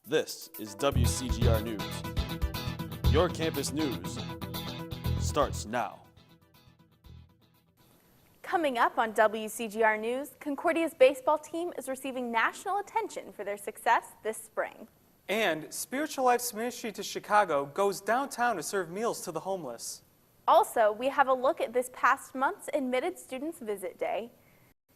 This is WCGR News. Your campus news starts now. Coming up on WCGR News, Concordia's baseball team is receiving national attention for their success this spring. And Spiritual Life's ministry to Chicago goes downtown to serve meals to the homeless. Also, we have a look at this past month's Admitted Students Visit Day.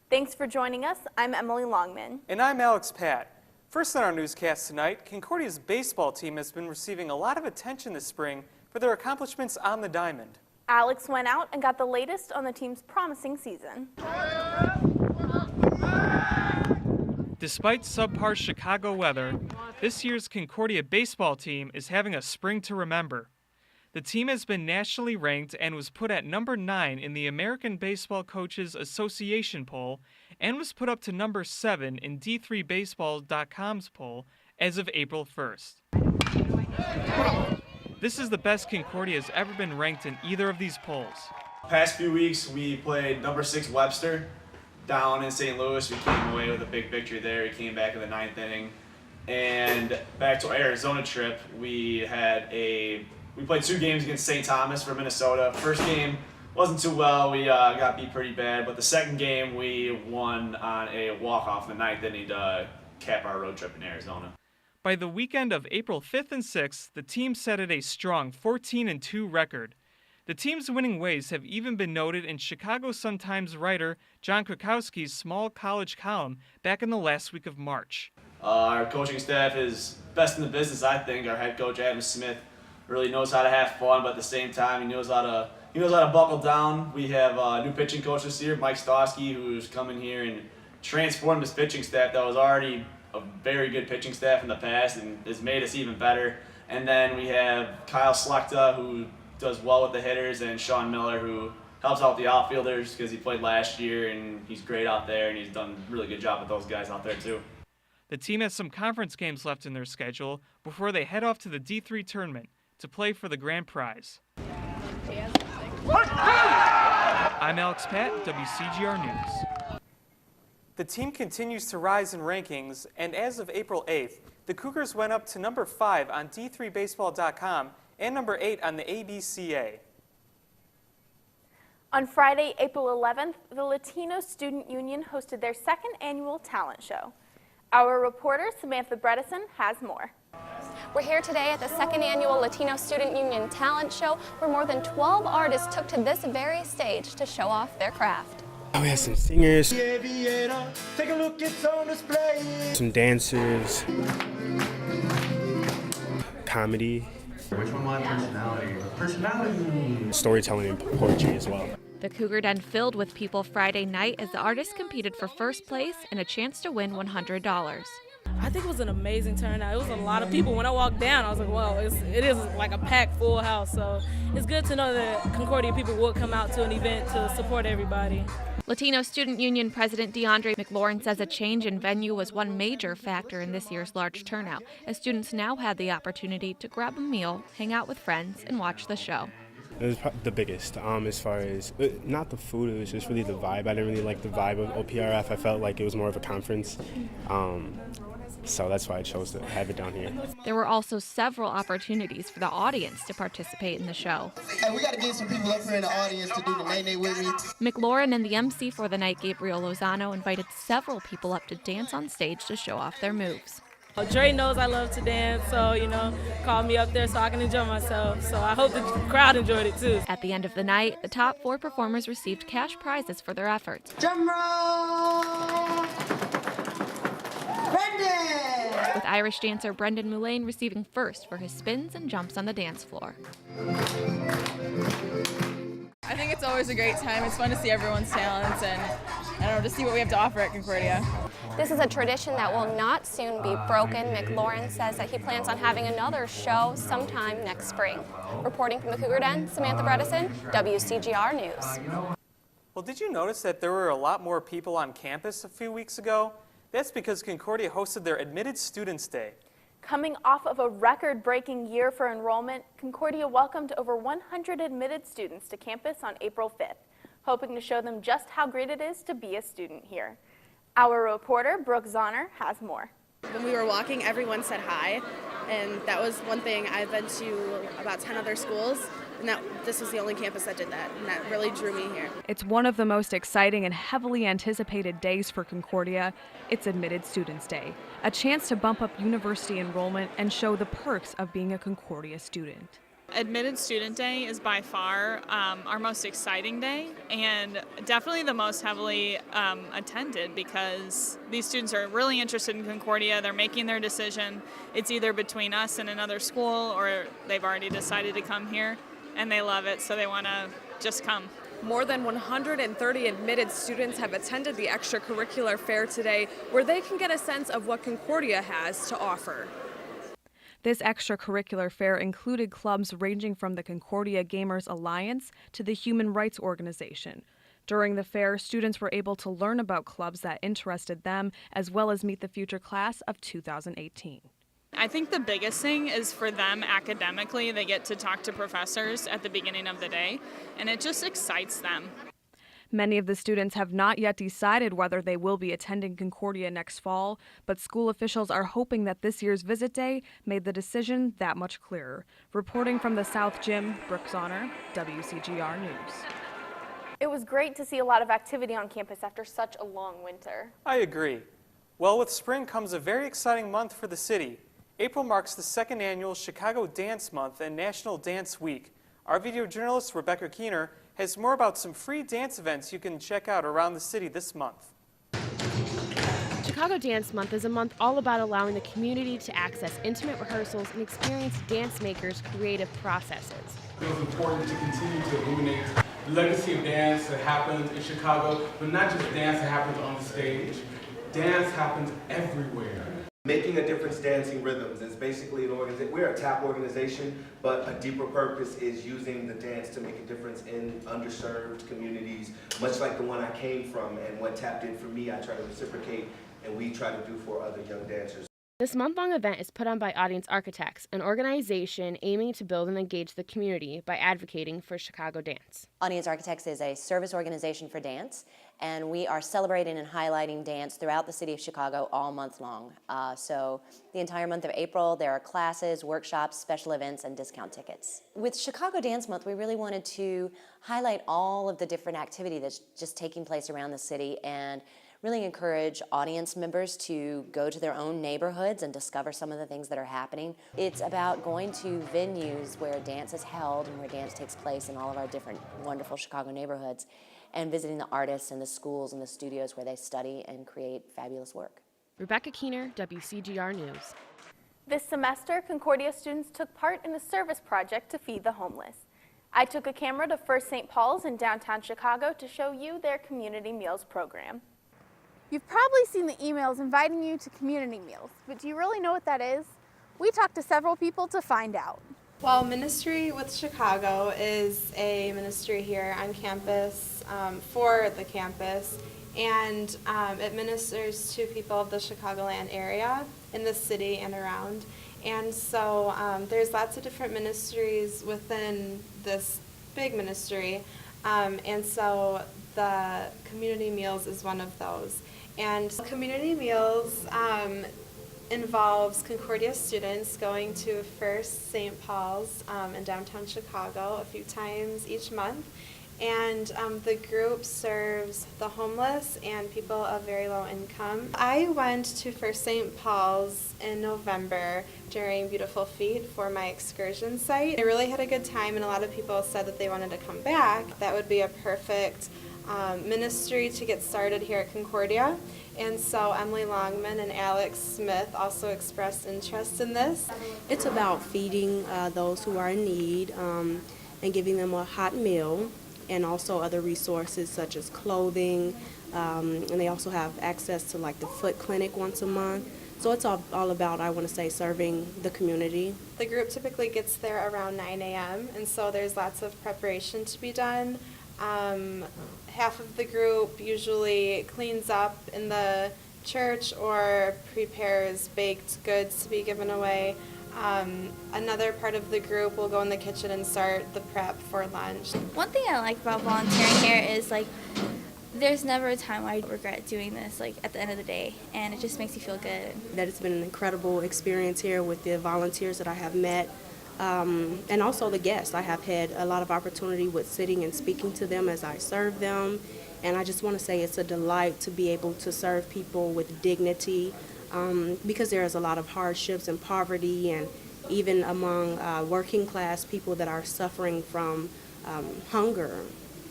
Thanks for joining us. I'm Emily Longman. And I'm Alex Pat. First on our newscast tonight, Concordia's baseball team has been receiving a lot of attention this spring for their accomplishments on the diamond. Alex went out and got the latest on the team's promising season. Despite subpar Chicago weather, this year's Concordia baseball team is having a spring to remember. The team has been nationally ranked and was put at number 9 in the American Baseball Coaches Association poll and was put up to number 7 in D3Baseball.com's poll as of April 1st. This is the best Concordia has ever been ranked in either of these polls. Past few weeks, we played number 6 Webster down in St. Louis. We came away with a big victory there. We came back in the 9th inning. And back to our Arizona trip, we played 2 games against St. Thomas for Minnesota. First game wasn't too well. We got beat pretty bad. But the second game, we won on a walk-off in the 9th inning to cap our road trip in Arizona. By the weekend of April 5th and 6th, the team set at a strong 14-2 record. The team's winning ways have even been noted in Chicago Sun-Times writer John Krakowski's small college column back in the last week of March. Our coaching staff is best in the business, I think. Our head coach, Adam Smith, really knows how to have fun, but at the same time, he knows how to buckle down. We have a new pitching coach this year, Mike Stosky, who's come in here and transformed this pitching staff that was already a very good pitching staff in the past and has made us even better. And then we have Kyle Slechta, who does well with the hitters, and Sean Miller, who helps out the outfielders because he played last year and he's great out there and he's done a really good job with those guys out there too. The team has some conference games left in their schedule before they head off to the D3 tournament to play for the grand prize. I'm Alex Pat, WCGR News. The team continues to rise in rankings, and as of April 8th, the Cougars went up to number 5 on D3Baseball.com and number 8 on the ABCA. On Friday, April 11th, the Latino Student Union hosted their second annual talent show. Our reporter, Samantha Bredesen, has more. We're here today at the second annual Latino Student Union Talent Show, where more than 12 artists took to this very stage to show off their craft. We had some singers, some dancers, comedy, which one my personality? Personality. Storytelling and poetry as well. The Cougar Den filled with people Friday night as the artists competed for first place and a chance to win $100. I think it was an amazing turnout. It was a lot of people. When I walked down, I was like, whoa, it is like a packed full house. So it's good to know that Concordia people would come out to an event to support everybody. Latino Student Union President DeAndre McLaurin says a change in venue was one major factor in this year's large turnout, as students now had the opportunity to grab a meal, hang out with friends, and watch the show. It was the biggest, as far as, not the food, it was just really the vibe. I didn't really like the vibe of OPRF. I felt like it was more of a conference. So that's why I chose to have it down here. There were also several opportunities for the audience to participate in the show. Hey, we got to get some people up here in the audience to do the nay-nay with me. McLaurin and the MC for the night, Gabriel Lozano, invited several people up to dance on stage to show off their moves. Dre knows I love to dance, so, called me up there so I can enjoy myself. So I hope the crowd enjoyed it too. At the end of the night, the top 4 performers received cash prizes for their efforts. Drum roll! Brendan! With Irish dancer Brendan Mullane receiving first for his spins and jumps on the dance floor. I think it's always a great time. It's fun to see everyone's talents and to see what we have to offer at Concordia. This is a tradition that will not soon be broken. McLaurin says that he plans on having another show sometime next spring. Reporting from the Cougar Den, Samantha Bredesen, WCGR News. Well, did you notice that there were a lot more people on campus a few weeks ago? That's because Concordia hosted their Admitted Students Day. Coming off of a record-breaking year for enrollment, Concordia welcomed over 100 admitted students to campus on April 5th, hoping to show them just how great it is to be a student here. Our reporter, Brooke Zahner, has more. When we were walking, everyone said hi, and that was one thing. I've been to about 10 other schools, and this was the only campus that did that, and that really drew me here. It's one of the most exciting and heavily anticipated days for Concordia. It's Admitted Students Day, a chance to bump up university enrollment and show the perks of being a Concordia student. Admitted Student Day is by far our most exciting day, and definitely the most heavily attended, because these students are really interested in Concordia. They're making their decision. It's either between us and another school, or they've already decided to come here and they love it, so they want to just come. More than 130 admitted students have attended the extracurricular fair today, where they can get a sense of what Concordia has to offer. This extracurricular fair included clubs ranging from the Concordia Gamers Alliance to the Human Rights Organization. During the fair, students were able to learn about clubs that interested them, as well as meet the future class of 2018. I think the biggest thing is for them academically, they get to talk to professors at the beginning of the day, and it just excites them. Many of the students have not yet decided whether they will be attending Concordia next fall, but school officials are hoping that this year's visit day made the decision that much clearer. Reporting from the South Gym, Brooke Zahner, WCGR News. It was great to see a lot of activity on campus after such a long winter. I agree. Well, with spring comes a very exciting month for the city. April marks the second annual Chicago Dance Month and National Dance Week. Our video journalist, Rebecca Keener, has more about some free dance events you can check out around the city this month. Chicago Dance Month is a month all about allowing the community to access intimate rehearsals and experience dance makers' creative processes. It was important to continue to illuminate the legacy of dance that happens in Chicago, but not just dance that happens on the stage. Dance happens everywhere. Making a Difference Dancing Rhythms is basically an organization. We're a tap organization, but a deeper purpose is using the dance to make a difference in underserved communities, much like the one I came from, and what tap did for me, I try to reciprocate, and we try to do for other young dancers. This month-long event is put on by Audience Architects, an organization aiming to build and engage the community by advocating for Chicago dance. Audience Architects is a service organization for dance, and we are celebrating and highlighting dance throughout the city of Chicago all month long. So the entire month of April, there are classes, workshops, special events, and discount tickets. With Chicago Dance Month, we really wanted to highlight all of the different activity that's just taking place around the city and really encourage audience members to go to their own neighborhoods and discover some of the things that are happening. It's about going to venues where dance is held and where dance takes place in all of our different wonderful Chicago neighborhoods, and visiting the artists and the schools and the studios where they study and create fabulous work. Rebecca Keener, WCGR News. This semester, Concordia students took part in a service project to feed the homeless. I took a camera to First St. Paul's in downtown Chicago to show you their community meals program. You've probably seen the emails inviting you to community meals, but do you really know what that is? We talked to several people to find out. Well, Ministry with Chicago is a ministry here on campus for the campus, and it ministers to people of the Chicagoland area, in the city and around. And so there's lots of different ministries within this big ministry, and so the community meals is one of those. And community meals involves Concordia students going to First St. Paul's in downtown Chicago a few times each month. And the group serves the homeless and people of very low income. I went to First St. Paul's in November during Beautiful Feet for my excursion site. I really had a good time, and a lot of people said that they wanted to come back. That would be a perfect ministry to get started here at Concordia. And so Emily Longman and Alex Smith also expressed interest in this. It's about feeding those who are in need and giving them a hot meal, and also other resources such as clothing, and they also have access to like the foot clinic once a month. So it's all about, I want to say, serving the community. The group typically gets there around 9 a.m. and so there's lots of preparation to be done. Half of the group usually cleans up in the church or prepares baked goods to be given away. Another part of the group will go in the kitchen and start the prep for lunch. One thing I like about volunteering here is There's never a time where I regret doing this, like at the end of the day, and it just makes you feel good. That it's been an incredible experience here with the volunteers that I have met, and also the guests. I have had a lot of opportunity with sitting and speaking to them as I serve them, and I just want to say it's a delight to be able to serve people with dignity, because there is a lot of hardships and poverty, and even among working class people that are suffering from hunger.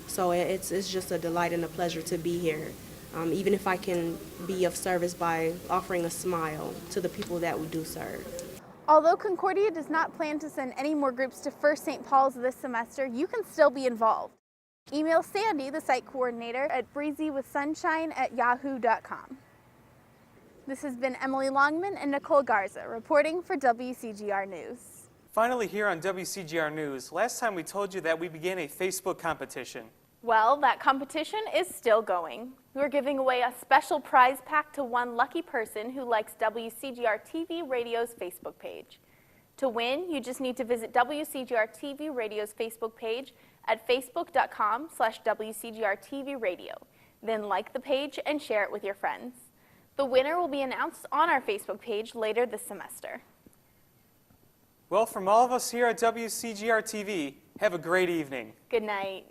So it's just a delight and a pleasure to be here, even if I can be of service by offering a smile to the people that we do serve. Although Concordia does not plan to send any more groups to First St. Paul's this semester, you can still be involved. Email Sandy, the site coordinator, at breezywithsunshine@yahoo.com. This has been Emily Longman and Nicole Garza reporting for WCGR News. Finally here on WCGR News, last time we told you that we began a Facebook competition. Well, that competition is still going. We're giving away a special prize pack to one lucky person who likes WCGR TV Radio's Facebook page. To win, you just need to visit WCGR TV Radio's Facebook page at facebook.com/WCGR TV Radio. Then like the page and share it with your friends. The winner will be announced on our Facebook page later this semester. Well, from all of us here at WCGR TV, have a great evening. Good night.